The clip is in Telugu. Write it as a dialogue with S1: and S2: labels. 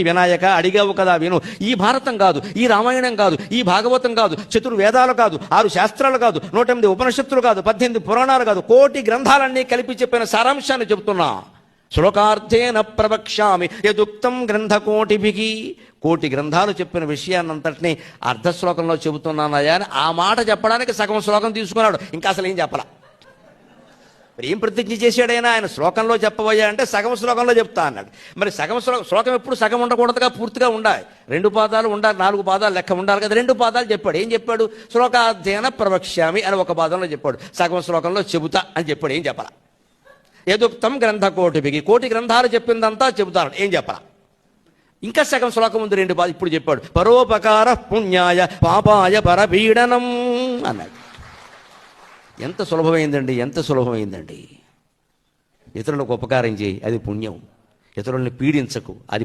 S1: వినాయక అడిగావు కదా విను. ఈ భారతం కాదు, ఈ రామాయణం కాదు, ఈ భాగవతం కాదు, చతుర్వేదాలు కాదు, 6 శాస్త్రాలు కాదు, 108 ఉపనిషత్తులు కాదు, 18 పురాణాలు కాదు, కోటి గ్రంథాలన్నీ కలిపి చెప్పిన సారాంశాన్ని చెబుతున్నా. శ్లోకార్థేన ప్రవక్ష్యామి యదుక్తం గ్రంథకోటిభికి. కోటి గ్రంథాలు చెప్పిన విషయాన్నంతటినీ అర్ధశ్లోకంలో చెబుతున్నానయా అని ఆ మాట చెప్పడానికి సగం శ్లోకం తీసుకున్నాడు. ఇంకా అసలు ఏం చెప్పలా. మరి ఏం ప్రతిజ్ఞ చేశాడైనా? ఆయన శ్లోకంలో చెప్పబోయా అంటే సగం శ్లోకంలో చెప్తా అన్నాడు. మరి సగం శ్లోకం ఎప్పుడు సగం ఉండకూడదుగా, పూర్తిగా ఉండాలి. 2 పాదాలు ఉండాలి, 4 పాదాలు లెక్క ఉండాలి కదా. 2 పాదాలు చెప్పాడు. ఏం చెప్పాడు? శ్లోకాధ్యయన ప్రవక్ష్యామి అని ఒక పాదంలో చెప్పాడు. సగం శ్లోకంలో చెబుతా అని చెప్పాడు. ఏం చెప్పాల? యదుక్తం గ్రంథకోటిభికి. కోటి గ్రంథాలు చెప్పిందంతా చెబుతాడు. ఏం చెప్పాల? ఇంకా సగం శ్లోకం ఉంది, 2 పాదాలు. ఇప్పుడు చెప్పాడు పరోపకార పుణ్యాయ పాపాయ పరపీడనం అన్నాడు. ఎంత సులభమైందండి, ఎంత సులభమైందండి. ఇతరులకు ఉపకారం చేయి, అది పుణ్యం. ఇతరుల్ని పీడించకు, అది